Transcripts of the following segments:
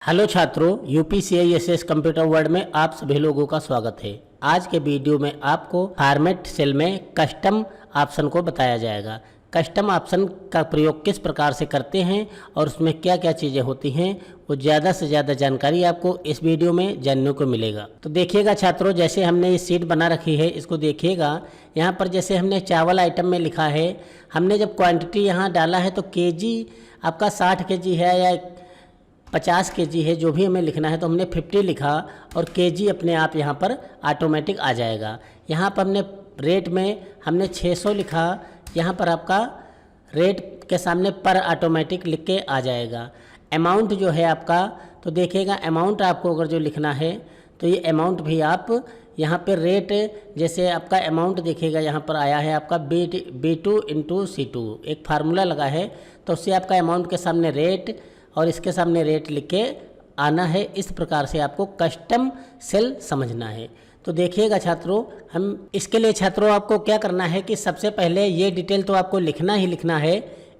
Hello छात्रों, यूपीसीआईएसएस computer world में आप सभी लोगों का स्वागत है। आज के वीडियो में आपको फॉर्मेट सेल में कस्टम ऑप्शन को बताया जाएगा। कस्टम ऑप्शन का प्रयोग किस प्रकार से करते हैं और उसमें क्या क्या चीज़ें होती हैं, वो ज़्यादा से ज़्यादा जानकारी आपको इस वीडियो में जानने को मिलेगा। तो देखिएगा छात्रों, जैसे हमने ये शीट बना रखी है, इसको देखिएगा। यहाँ पर जैसे हमने चावल आइटम में लिखा है, हमने जब क्वान्टिटी यहाँ डाला है तो केजी आपका 60 केजी है या 50 केजी है, जो भी हमें लिखना है तो हमने 50 लिखा और केजी अपने आप यहाँ पर ऑटोमेटिक आ जाएगा। यहाँ पर हमने रेट में हमने 600 लिखा, यहाँ पर आपका रेट के सामने पर ऑटोमेटिक लिख के आ जाएगा। अमाउंट जो है आपका, तो देखिएगा अमाउंट आपको अगर जो लिखना है तो ये अमाउंट भी आप यहाँ पर रेट, जैसे आपका अमाउंट देखिएगा यहाँ पर आया है आपका B2 इंटू C2, एक फार्मूला लगा है, तो उससे आपका अमाउंट के सामने रेट और इसके सामने रेट लिख के आना है। इस प्रकार से आपको कस्टम सेल समझना है। तो देखिएगा छात्रों, हम इसके लिए छात्रों आपको क्या करना है कि सबसे पहले ये डिटेल तो आपको लिखना ही लिखना है।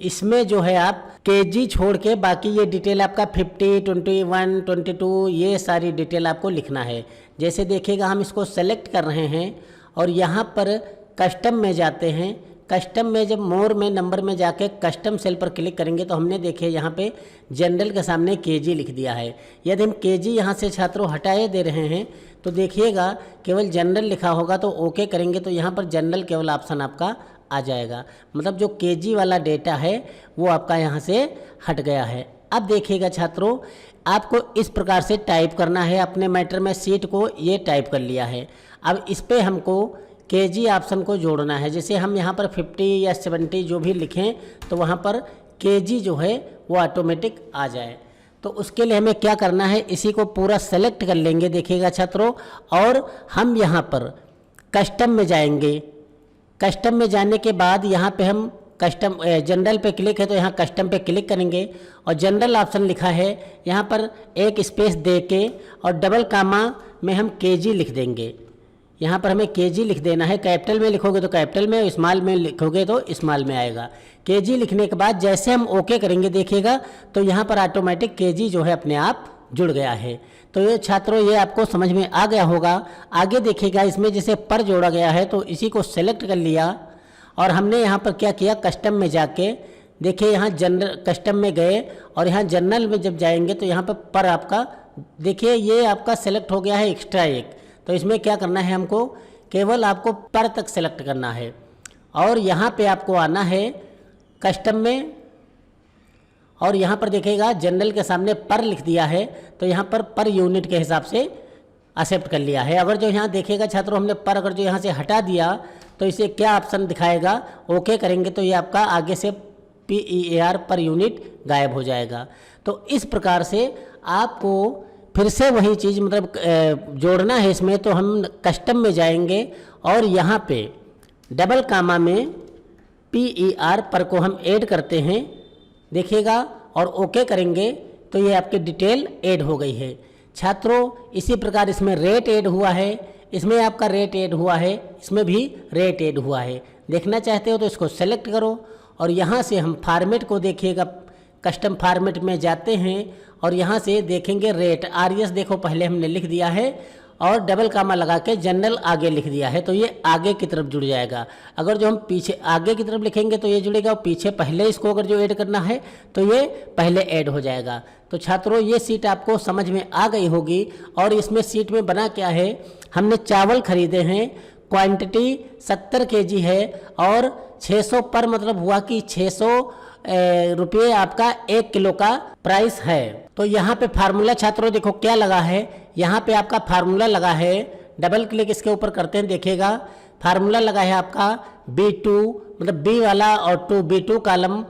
इसमें जो है आप केजी छोड़ के बाकी ये डिटेल आपका 50, 21, 22 ये सारी डिटेल आपको लिखना है। जैसे देखिएगा हम इसको सेलेक्ट कर रहे हैं और यहाँ पर कस्टम में जाते हैं। कस्टम में जब मोर में नंबर में जाके कस्टम सेल पर क्लिक करेंगे तो हमने देखिए यहाँ पे जनरल के सामने केजी लिख दिया है। यदि हम केजी यहाँ से छात्रों हटाए दे रहे हैं तो देखिएगा केवल जनरल लिखा होगा, तो ओके करेंगे तो यहाँ पर जनरल केवल ऑप्शन आपका आ जाएगा। मतलब जो केजी वाला डेटा है वो आपका यहाँ से हट गया है। अब देखिएगा छात्रों, आपको इस प्रकार से टाइप करना है। अपने मैटर में सीट को ये टाइप कर लिया है। अब इस पर हमको केजी ऑप्शन को जोड़ना है। जैसे हम यहाँ पर 50 या 70 जो भी लिखें तो वहाँ पर केजी जो है वो ऑटोमेटिक आ जाए। तो उसके लिए हमें क्या करना है, इसी को पूरा सेलेक्ट कर लेंगे देखिएगा छात्रों, और हम यहाँ पर कस्टम में जाएंगे। कस्टम में जाने के बाद यहाँ पे हम कस्टम जनरल पे क्लिक है तो यहाँ कस्टम पे क्लिक करेंगे और जनरल ऑप्शन लिखा है, यहाँ पर एक स्पेस दे के और डबल कामा में हम केजी लिख देंगे। यहाँ पर हमें केजी लिख देना है। कैपिटल में लिखोगे तो कैपिटल में, स्मॉल में लिखोगे तो स्मॉल में आएगा। केजी लिखने के बाद जैसे हम ओके करेंगे देखिएगा तो यहाँ पर ऑटोमेटिक केजी जो है अपने आप जुड़ गया है। तो ये छात्रों, ये आपको समझ में आ गया होगा। आगे देखिएगा इसमें जैसे पर जोड़ा गया है तो इसी को सेलेक्ट कर लिया और हमने यहाँ पर क्या किया, कस्टम में जाके देखिए यहाँ जनरल कस्टम में गए और यहाँ जनरल में जब जाएंगे तो यहाँ पर आपका देखिए ये आपका सेलेक्ट हो गया है एक्स्ट्रा एक। तो इसमें क्या करना है, हमको केवल आपको पर तक सेलेक्ट करना है और यहाँ पे आपको आना है कस्टम में और यहाँ पर देखिएगा जनरल के सामने पर लिख दिया है तो यहाँ पर यूनिट के हिसाब से एक्सेप्ट कर लिया है। अगर जो यहाँ देखिएगा छात्रों, हमने पर अगर जो यहाँ से हटा दिया तो इसे क्या ऑप्शन दिखाएगा, ओके करेंगे तो ये आपका आगे से PEAR पर यूनिट गायब हो जाएगा। तो इस प्रकार से आपको फिर से वही चीज़ मतलब जोड़ना है इसमें। तो हम कस्टम में जाएंगे और यहाँ पे डबल कामा में PER पर को हम ऐड करते हैं देखिएगा और ओके करेंगे तो ये आपकी डिटेल ऐड हो गई है। छात्रों, इसी प्रकार इसमें रेट ऐड हुआ है, इसमें आपका रेट ऐड हुआ है, इसमें भी रेट ऐड हुआ है। देखना चाहते हो तो इसको सेलेक्ट करो और यहाँ से हम फॉर्मेट को देखिएगा, कस्टम फॉर्मेट में जाते हैं और यहाँ से देखेंगे रेट RS देखो पहले हमने लिख दिया है और डबल कामा लगा के जनरल आगे लिख दिया है तो ये आगे की तरफ जुड़ जाएगा। अगर जो हम पीछे आगे की तरफ लिखेंगे तो ये जुड़ेगा और पीछे पहले इसको अगर जो ऐड करना है तो ये पहले ऐड हो जाएगा। तो छात्रों, ये सीट आपको समझ में आ गई होगी। और इसमें सीट में बना क्या है, हमने चावल खरीदे हैं, क्वांटिटी 70 केजी है और 600 पर मतलब हुआ कि 600 रुपये आपका 1 किलो का प्राइस है। तो यहाँ पे फार्मूला छात्रों देखो क्या लगा है, यहाँ पे आपका फार्मूला लगा है। डबल क्लिक इसके ऊपर करते हैं देखिएगा, फार्मूला लगा है आपका B2 मतलब B वाला और B2 कॉलम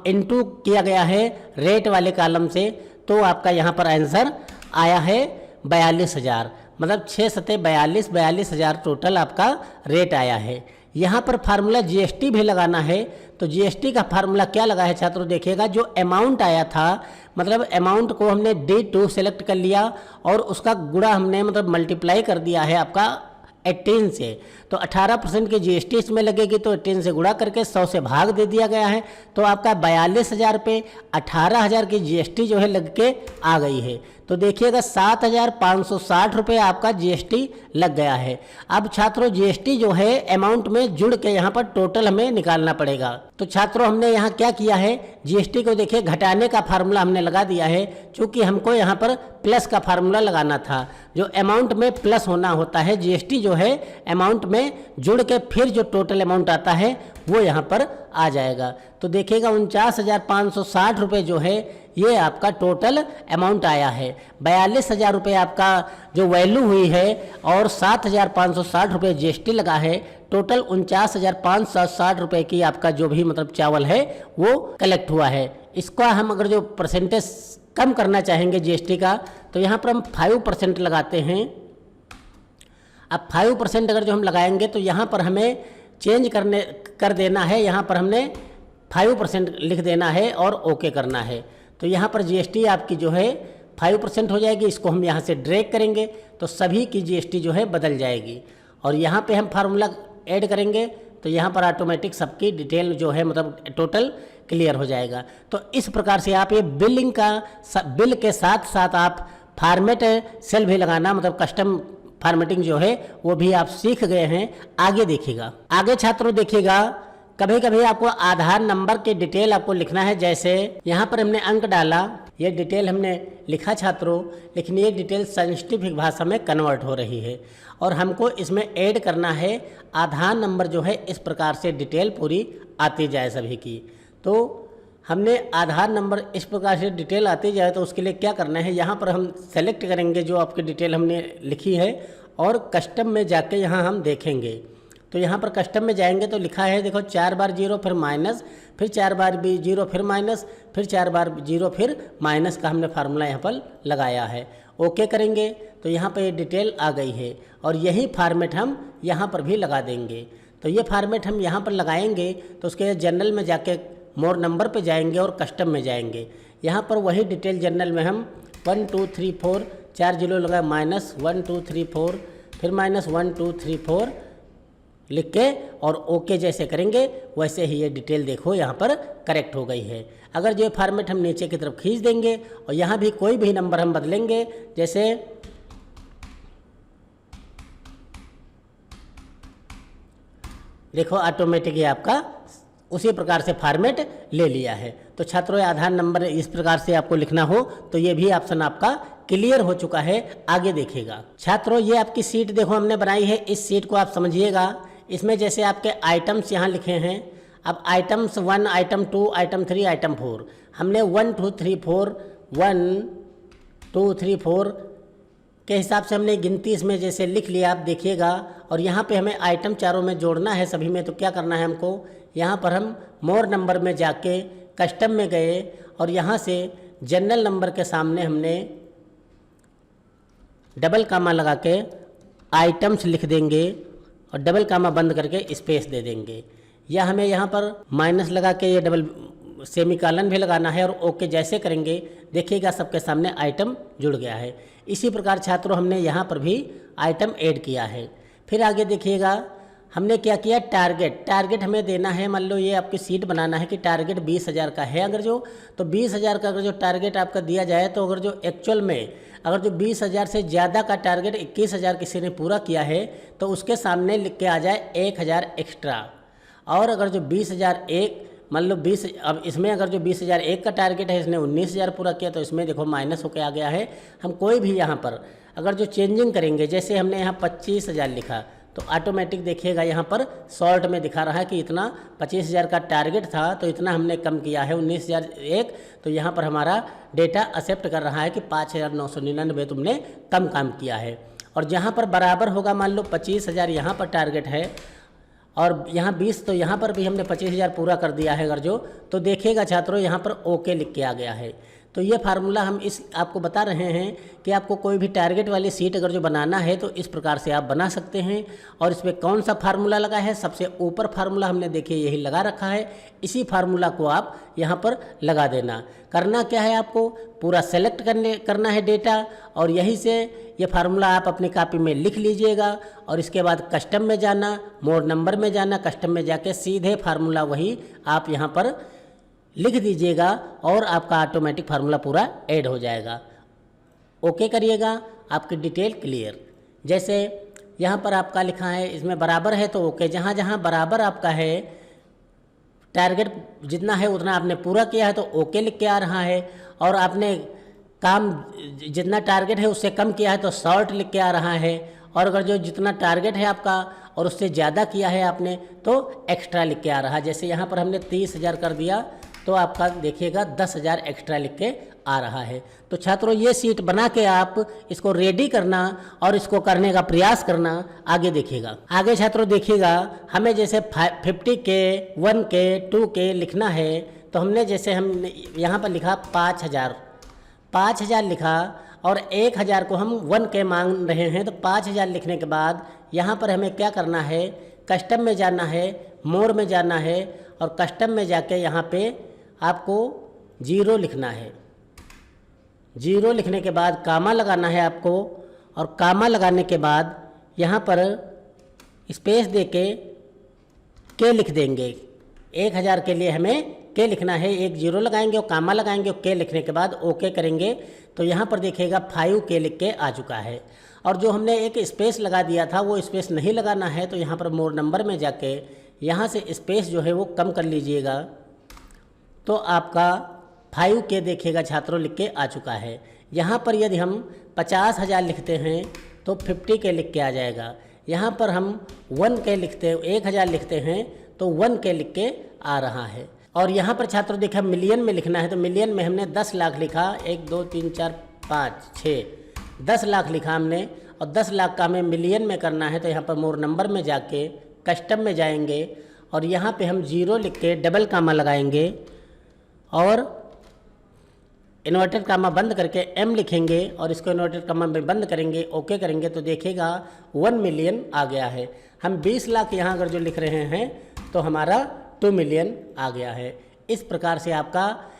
इनटू किया गया है रेट वाले कॉलम से। तो आपका यहाँ पर आंसर आया है 42,000, मतलब 6 सते 42,000 टोटल आपका रेट आया है। यहाँ पर फार्मूला GST भी लगाना है। तो GST का फार्मूला क्या लगा है छात्रों, देखिएगा जो अमाउंट आया था मतलब अमाउंट को हमने D2 सेलेक्ट कर लिया और उसका गुणा हमने मतलब मल्टीप्लाई कर दिया है आपका 18 से। तो 18% की जीएसटी इसमें लगेगी, तो 18 से गुणा करके 100 से भाग दे दिया गया है। तो आपका 42,000 पे 18,000 की जीएसटी जो है लग के आ गई है। तो देखिएगा 7,560 रुपये आपका जीएसटी लग गया है। अब छात्रों जीएसटी जो है अमाउंट में जुड़ के यहाँ पर टोटल हमें निकालना पड़ेगा। तो छात्रों हमने यहाँ क्या किया है, जीएसटी को देखिए घटाने का फार्मूला हमने लगा दिया है, क्योंकि हमको यहाँ पर प्लस का फार्मूला लगाना था। जो अमाउंट में प्लस होना होता है, जीएसटी जो है अमाउंट में जुड़ के फिर जो टोटल अमाउंट आता है वो यहाँ पर आ जाएगा। तो देखिएगा 49,560 रुपये जो है ये आपका टोटल अमाउंट आया है। 42,000 रुपये आपका जो वैल्यू हुई है और 7,560 रुपये जीएसटी लगा है। टोटल 49,560 रुपये की आपका जो भी मतलब चावल है वो कलेक्ट हुआ है। इसका हम अगर जो परसेंटेज कम करना चाहेंगे जीएसटी का, तो यहाँ पर हम 5% लगाते हैं। अब 5% अगर जो हम लगाएंगे तो यहाँ पर हमें चेंज कर देना है, यहाँ पर हमने 5% लिख देना है और ओके करना है। तो यहाँ पर जीएसटी आपकी जो है 5% हो जाएगी। इसको हम यहाँ से ड्रैग करेंगे तो सभी की जीएसटी जो है बदल जाएगी। और यहाँ पे हम फार्मूला ऐड करेंगे तो यहाँ पर ऑटोमेटिक सबकी डिटेल जो है मतलब टोटल क्लियर हो जाएगा। तो इस प्रकार से आप ये बिलिंग का बिल के साथ साथ आप फॉर्मेट सेल भी लगाना, मतलब कस्टम फॉर्मेटिंग जो है वो भी आप सीख गए हैं। आगे देखिएगा, आगे छात्रों देखिएगा कभी कभी आपको आधार नंबर के डिटेल आपको लिखना है। जैसे यहाँ पर हमने अंक डाला, ये डिटेल हमने लिखा छात्रों, लेकिन ये डिटेल साइंटिफिक भाषा में कन्वर्ट हो रही है और हमको इसमें ऐड करना है आधार नंबर जो है इस प्रकार से डिटेल पूरी आती जाए सभी की। तो हमने आधार नंबर इस प्रकार से डिटेल आती जाए तो उसके लिए क्या करना है, यहाँ पर हम सेलेक्ट करेंगे जो आपकी डिटेल हमने लिखी है और कस्टम में जाके यहाँ हम देखेंगे। तो यहाँ पर कस्टम में जाएंगे तो लिखा है देखो 4 बार 0 फिर माइनस, फिर 4 बार 0 फिर माइनस, फिर 4 बार 0 फिर माइनस का हमने फार्मूला यहाँ पर लगाया है। ओके करेंगे तो यहाँ पर ये डिटेल आ गई है और यही फार्मेट हम यहाँ पर भी लगा देंगे। तो ये फार्मेट हम यहाँ पर लगाएंगे तो उसके जनरल में जाके मोर नंबर पे जाएंगे और कस्टम में जाएंगे। यहाँ पर वही डिटेल जनरल में हम 1 2 3 4 4 0 लगाए माइनस 1 2 3 4 फिर माइनस 1 2 3 4 लिख के और ओके जैसे करेंगे वैसे ही ये डिटेल देखो यहाँ पर करेक्ट हो गई है। अगर जो फॉर्मेट हम नीचे की तरफ खींच देंगे और यहाँ भी कोई भी नंबर हम बदलेंगे, जैसे देखो ऑटोमेटिक आपका उसी प्रकार से फॉर्मेट ले लिया है। तो छात्रों आधार नंबर इस प्रकार से आपको लिखना हो तो ये भी ऑप्शन आपका क्लियर हो चुका है। आगे देखिएगा छात्रों, ये आपकी सीट देखो हमने बनाई है। इस सीट को आप समझिएगा, इसमें जैसे आपके आइटम्स यहाँ लिखे हैं। अब आइटम्स 1, आइटम 2, आइटम 3, आइटम 4 हमने 1 2 3 4 1 2 3 4 के हिसाब से हमने गिनती इसमें जैसे लिख लिया, आप देखिएगा। और यहाँ पे हमें आइटम चारों में जोड़ना है सभी में। तो क्या करना है हमको, यहाँ पर हम मोर नंबर में जाके कस्टम में गए और यहाँ से जनरल नंबर के सामने हमने डबल कामा लगा के आइटम्स लिख देंगे और डबल कामा बंद करके स्पेस दे देंगे। या हमें यहाँ पर माइनस लगा के ये डबल सेमीकॉलन भी लगाना है और ओके जैसे करेंगे देखिएगा सबके सामने आइटम जुड़ गया है। इसी प्रकार छात्रों हमने यहाँ पर भी आइटम ऐड किया है। फिर आगे देखिएगा हमने क्या किया, टारगेट हमें देना है। मान लो ये आपकी सीट बनाना है कि टारगेट 20,000 का है अगर जो, तो 20,000 का अगर जो टारगेट आपका दिया जाए तो अगर जो एक्चुअल में अगर जो 20,000 से ज़्यादा का टारगेट 21,000 किसी ने पूरा किया है तो उसके सामने लिख के आ जाए 1,000 एक्स्ट्रा। और अगर जो 20,001 मान लो 20, अब इसमें अगर जो 20,001 का टारगेट है इसने 19,000 पूरा किया तो इसमें देखो माइनस होके आ गया है। हम कोई भी यहाँ पर अगर जो चेंजिंग करेंगे, जैसे हमने यहाँ 25,000 लिखा तो ऑटोमेटिक देखिएगा यहाँ पर शॉर्ट में दिखा रहा है कि इतना 25,000 का टारगेट था तो इतना हमने कम किया है 19,001। तो यहाँ पर हमारा डेटा एक्सेप्ट कर रहा है कि 5,999 तुमने कम काम किया है। और जहाँ पर बराबर होगा, मान लो 25,000 यहाँ पर टारगेट है और यहाँ 20, तो यहाँ पर भी हमने 25,000 पूरा कर दिया है अगर जो, तो देखिएगा छात्रों यहाँ पर ओके लिख के आ गया है। तो ये फार्मूला हम इस आपको बता रहे हैं कि आपको कोई भी टारगेट वाली सीट अगर जो बनाना है तो इस प्रकार से आप बना सकते हैं। और इसमें कौन सा फार्मूला लगा है, सबसे ऊपर फार्मूला हमने देखिए यही लगा रखा है। इसी फार्मूला को आप यहाँ पर लगा देना। करना क्या है, आपको पूरा सेलेक्ट करना है डेटा, और यहीं से ये फार्मूला आप अपनी कॉपी में लिख लीजिएगा। और इसके बाद कस्टम में जाना, मोड नंबर में जाना, कस्टम में जाके सीधे फार्मूला वही आप यहाँ पर लिख दीजिएगा और आपका ऑटोमेटिक फार्मूला पूरा ऐड हो जाएगा। ओके करिएगा, आपकी डिटेल क्लियर। जैसे यहाँ पर आपका लिखा है इसमें बराबर है तो ओके, जहाँ जहाँ बराबर आपका है, टारगेट जितना है उतना आपने पूरा किया है तो ओके लिख के आ रहा है, और आपने काम जितना टारगेट है उससे कम किया है तो शॉर्ट लिख के आ रहा है, और अगर जो जितना टारगेट है आपका और उससे ज़्यादा किया है आपने तो एक्स्ट्रा लिख के आ रहा है। जैसे यहाँ पर हमने 30,000 कर दिया तो आपका देखिएगा 10,000 एक्स्ट्रा लिख के आ रहा है। तो छात्रों ये सीट बना के आप इसको रेडी करना और इसको करने का प्रयास करना। आगे देखिएगा, आगे छात्रों देखिएगा, हमें जैसे 50K 1K 2K लिखना है तो हमने जैसे हम यहाँ पर लिखा 5,000 लिखा, और 1,000 को हम 1K मांग रहे हैं। तो 5,000 लिखने के बाद यहाँ पर हमें क्या करना है, कस्टम में जाना है, मोड में जाना है, और कस्टम में जाके यहाँ पे आपको 0 लिखना है। 0 लिखने के बाद कामा लगाना है आपको, और कामा लगाने के बाद यहाँ पर स्पेस दे के लिख देंगे। 1,000 के लिए हमें के लिखना है, एक 0 लगाएंगे और कामा लगाएंगे और के लिखने के बाद ओके करेंगे। तो यहाँ पर देखिएगा 5K लिख के आ चुका है। और जो हमने एक स्पेस लगा दिया था वो स्पेस नहीं लगाना है, तो यहाँ पर मोड नंबर में जाके यहाँ से स्पेस जो है वो कम कर लीजिएगा। तो आपका 5K देखिएगा छात्रों लिख के आ चुका है। यहाँ पर यदि हम 50,000 लिखते हैं तो 50K लिख के आ जाएगा। यहाँ पर हम 1K लिखते हैं, 1,000 लिखते हैं तो 1K लिख के आ रहा है। और यहाँ पर छात्रों देखा मिलियन में लिखना है तो मिलियन में हमने 10 लाख लिखा, 1 2 3 4 5 6 10 लाख लिखा हमने, और 10 लाख का हमें मिलियन में करना है। तो यहाँ पर मोड नंबर में जाके कस्टम में जाएंगे और यहाँ पे हम 0 लिख के डबल कामा लगाएंगे और इन्वर्टेड कामा बंद करके M लिखेंगे और इसको इन्वर्टेड कामा में बंद करेंगे, ओके करेंगे तो देखिएगा 1 मिलियन आ गया है। हम 20 लाख यहाँ अगर जो लिख रहे हैं तो हमारा 2 मिलियन आ गया है। इस प्रकार से आपका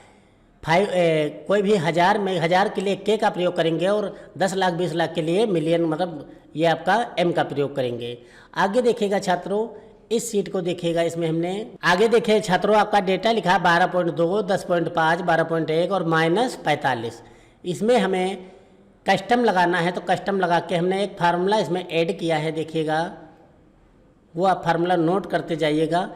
कोई भी 1000 के लिए K का प्रयोग करेंगे और 10 लाख 20 लाख के लिए मिलियन मतलब ये आपका M का प्रयोग करेंगे। आगे देखिएगा छात्रों, इस सीट को देखिएगा, इसमें हमने आगे देखे छात्रों आपका डेटा लिखा 12.2 10.5 12.1 और -45। इसमें हमें कस्टम लगाना है तो कस्टम लगा के हमने एक फार्मूला इसमें ऐड किया है, देखिएगा वो आप फार्मूला नोट करते जाइएगा।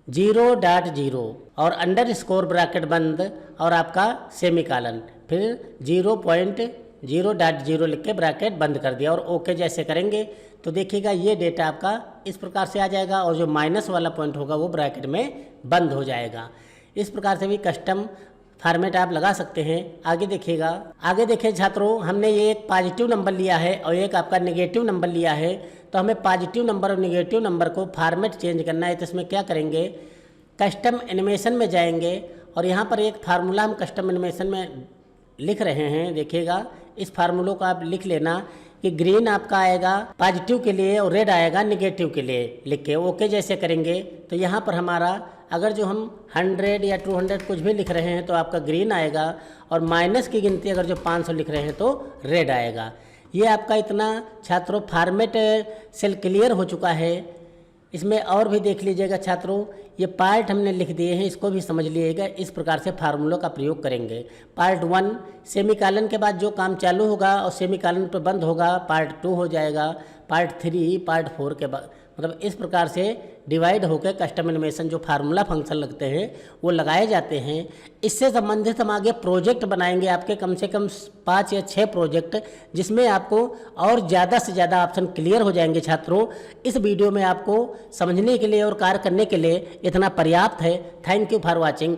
0.0 और अंडरस्कोर ब्रैकेट बंद और आपका सेमीकॉलन, फिर 0.0 लिख के ब्रैकेट बंद कर दिया और ओके जैसे करेंगे तो देखिएगा ये डेटा आपका इस प्रकार से आ जाएगा और जो माइनस वाला पॉइंट होगा वो ब्रैकेट में बंद हो जाएगा। इस प्रकार से भी कस्टम फॉर्मेट आप लगा सकते हैं। आगे देखिएगा, आगे देखिए छात्रों, हमने ये एक पॉजिटिव नंबर लिया है और एक आपका नेगेटिव नंबर लिया है। तो हमें पॉजिटिव नंबर और नेगेटिव नंबर को फॉर्मेट चेंज करना है। तो इसमें क्या करेंगे, कस्टम एनिमेशन में जाएंगे और यहाँ पर एक फार्मूला हम कस्टम एनिमेशन में लिख रहे हैं। देखिएगा इस फार्मूलों को आप लिख लेना कि ग्रीन आपका आएगा पॉजिटिव के लिए और रेड आएगा नेगेटिव के लिए, लिख के ओके जैसे करेंगे तो यहाँ पर हमारा अगर जो हम 100 या 200 कुछ भी लिख रहे हैं तो आपका ग्रीन आएगा और माइनस की गिनती अगर जो 500 लिख रहे हैं तो रेड आएगा। ये आपका इतना छात्रों फॉर्मेट सेल क्लियर हो चुका है। इसमें और भी देख लीजिएगा छात्रों, ये पार्ट हमने लिख दिए हैं, इसको भी समझ लीजिएगा। इस प्रकार से फार्मूलों का प्रयोग करेंगे। पार्ट 1 सेमीकॉलन के बाद जो काम चालू होगा और सेमीकॉलन पर बंद होगा, पार्ट 2 हो जाएगा। पार्ट 3 पार्ट 4 के बाद मतलब इस प्रकार से डिवाइड होकर कस्टम एनिमेशन जो फार्मूला फंक्शन लगते हैं वो लगाए जाते हैं। इससे संबंधित हम आगे प्रोजेक्ट बनाएंगे, आपके कम से कम 5 या 6 प्रोजेक्ट, जिसमें आपको और ज़्यादा से ज़्यादा ऑप्शन क्लियर हो जाएंगे। छात्रों इस वीडियो में आपको समझने के लिए और कार्य करने के लिए इतना पर्याप्त है। Thank you for watching.